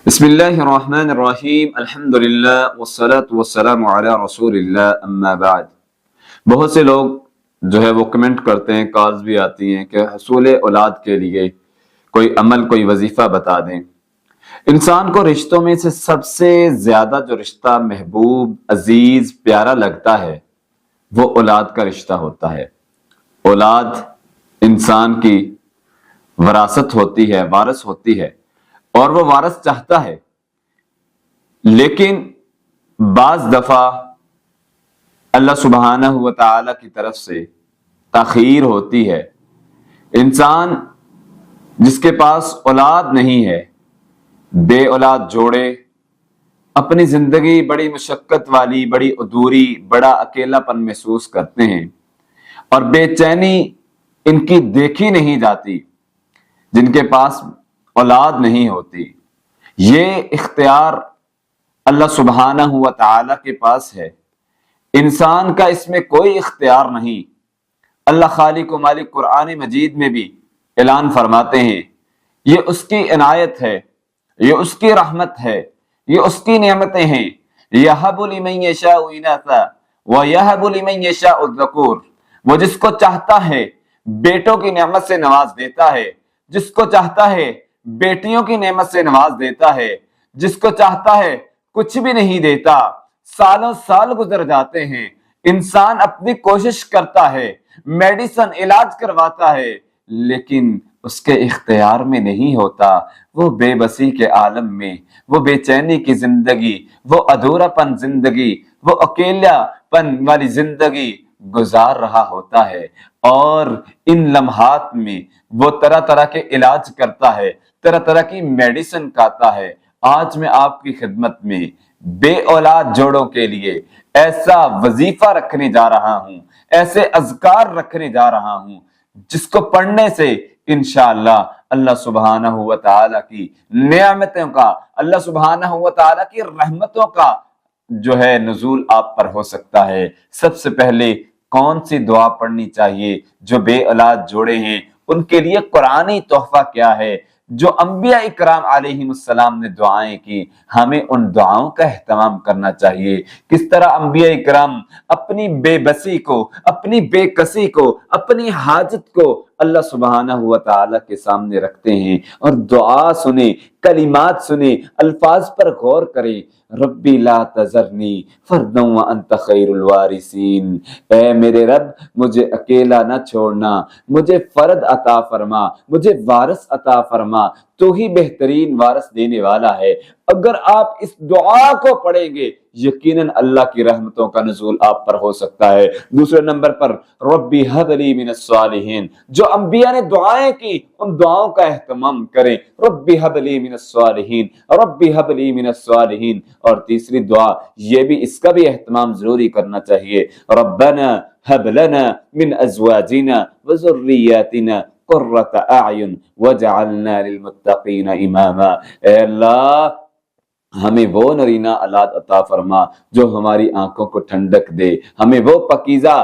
بسم اللہ الرحمن الرحیم الحمدللہ والصلاة والسلام علی رسول اللہ اما بعد۔ بہت سے لوگ جو ہے وہ کمنٹ کرتے ہیں، کالز بھی آتی ہیں کہ حصول اولاد کے لیے کوئی عمل، کوئی وظیفہ بتا دیں۔ انسان کو رشتوں میں سے سب سے زیادہ جو رشتہ محبوب، عزیز، پیارا لگتا ہے وہ اولاد کا رشتہ ہوتا ہے۔ اولاد انسان کی وراثت ہوتی ہے، وارث ہوتی ہے، اور وہ وارث چاہتا ہے، لیکن بعض دفعہ اللہ سبحانہ و تعالی کی طرف سے تاخیر ہوتی ہے۔ انسان جس کے پاس اولاد نہیں ہے، بے اولاد جوڑے اپنی زندگی بڑی مشقت والی، بڑی ادھوری، بڑا اکیلا پن محسوس کرتے ہیں، اور بے چینی ان کی دیکھی نہیں جاتی۔ جن کے پاس اولاد نہیں ہوتی، یہ اختیار اللہ سبحانہ و تعالی کے پاس ہے، انسان کا اس میں کوئی اختیار نہیں۔ اللہ خالق و مالک قرآن مجید میں بھی اعلان فرماتے ہیں، یہ اس کی عنایت ہے، یہ اس کی رحمت ہے، یہ اس کی نعمتیں ہیں۔ یَهَبُ لِمَن یَشَاءُ إِنَاثًا وَیَهَبُ لِمَن یَشَاءُ الذُّکُورَ، وہ جس کو چاہتا ہے بیٹوں کی نعمت سے نواز دیتا ہے، جس کو چاہتا ہے بیٹیوں کی نعمت سے نواز دیتا ہے، جس کو چاہتا ہے کچھ بھی نہیں دیتا۔ سالوں سال گزر جاتے ہیں، انسان اپنی کوشش کرتا ہے، میڈیسن، علاج کرواتا ہے، لیکن اس کے اختیار میں نہیں ہوتا۔ وہ بے بسی کے عالم میں، وہ بے چینی کی زندگی، وہ ادھورا پن زندگی، وہ اکیلا پن والی زندگی گزار رہا ہوتا ہے، اور ان لمحات میں وہ طرح طرح کے علاج کرتا ہے، طرح طرح کی میڈیسن کھاتا ہے۔ آج میں آپ کی خدمت میں بے اولاد جوڑوں کے لیے ایسا وظیفہ رکھنے جا رہا ہوں، ایسے اذکار رکھنے جا رہا ہوں جس کو پڑھنے سے انشاءاللہ اللہ سبحانہ و تعالی کی نعمتوں کا، اللہ سبحانہ و تعالی کی رحمتوں کا جو ہے نزول آپ پر ہو سکتا ہے۔ سب سے پہلے کون سی دعا پڑھنی چاہیے؟ جو بے اولاد جوڑے ہیں ان کے لیے قرآنی تحفہ کیا ہے؟ جو انبیاء اکرام علیہم السلام نے دعائیں کی، ہمیں ان دعاؤں کا اہتمام کرنا چاہیے۔ کس طرح انبیاء اکرام اپنی بے بسی کو، اپنی بے کسی کو، اپنی حاجت کو اللہ سبحانہ و تعالی کے سامنے رکھتے ہیں، اور دعا سنیں، کلمات سنیں، الفاظ پر غور کریں۔ ربی لا تذرنی فردا وانت خیر الوارثین، اے میرے رب مجھے اکیلا نہ چھوڑنا، مجھے فرد عطا فرما، مجھے وارث عطا فرما، تو ہی بہترین وارث دینے والا ہے۔ اگر آپ اس دعا کو پڑھیں گے یقیناً اللہ کی رحمتوں کا نزول آپ پر ہو سکتا ہے۔ دوسرے نمبر پر ربی حب لی من الصالحین، جو انبیاء نے دعائیں کی ان دعاؤں کا اہتمام کریں۔ ربی حب لی من الصالحین، ربی حب لی من الصالحین۔ اور تیسری دعا یہ بھی، اس کا بھی اہتمام ضروری کرنا چاہیے، ربنا حب لنا من ازواجنا وذریاتنا قرۃ اعین وجعلنا للمتقین اماما، اے اللہ ہمیں وہ نرینہ اولاد عطا فرما جو ہماری آنکھوں کو ٹھنڈک دے، ہمیں وہ پاکیزہ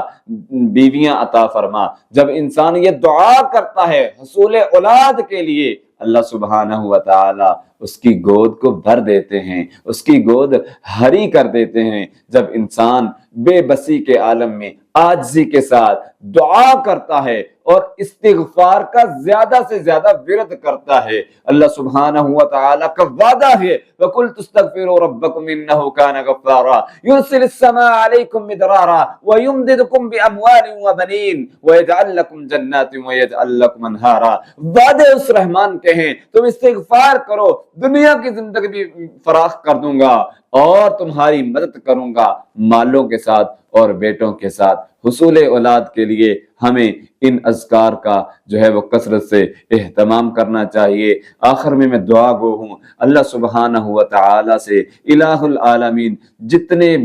بیویاں عطا فرما۔ جب انسان یہ دعا کرتا ہے حصول اولاد کے لیے، اللہ سبحانہ و تعالی اس کی گود کو بھر دیتے ہیں، اس کی گود ہری کر دیتے ہیں۔ جب انسان بے بسی کے عالم میں عاجزی کے ساتھ دعا کرتا ہے اور استغفار کا زیادہ سے زیادہ ورد کرتا ہے، اللہ سبحانہ و تعالی کا وعدہ ہے وَقُلْتُ اسْتَغْفِرُوا رَبَّكُمْ إِنَّهُ كَانَ غَفَّارًا يُرْسِلِ السَّمَاءَ عَلَيْكُمْ مِدْرَارًا وَيُمْدِدْكُمْ بِأَمْوَالٍ وَبَنِينَ وَيَجْعَلْ لَكُمْ جَنَّاتٍ وَيَجْعَلْ لَكُمْ أَنْهَارًا۔ وعدے اس رحمان کے ہیں، تم استغفار کرو، دنیا کی زندگی بھی فراخ کر دوں گا، اور تمہاری مدد کروں گا مالوں کے ساتھ اور بیٹوں کے ساتھ۔ حصول اولاد کے لیے ہمیں ان اذکار کا جو ہے وہ کثرت سے اہتمام کرنا چاہیے۔ آخر میں دعا گو ہوں اللہ سبحانہ و تعالی سے، الہ العالمین جتنے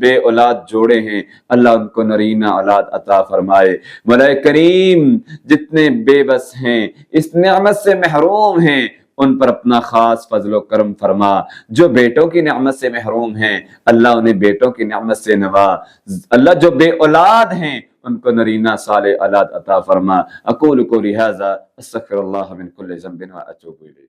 بے اولاد جوڑے ہیں اللہ ان کو نرینہ اولاد عطا فرمائے۔ مولا کریم جتنے بے بس ہیں، اس نعمت سے محروم ہیں، ان پر اپنا خاص فضل و کرم فرما۔ جو بیٹوں کی نعمت سے محروم ہیں اللہ انہیں بیٹوں کی نعمت سے نواز۔ اللہ جو بے اولاد ہیں ان کو نرینہ صالح اولاد عطا فرما۔ اقول قولی ھذا استغفر اللہ من کل ذنب واتوب الیہ۔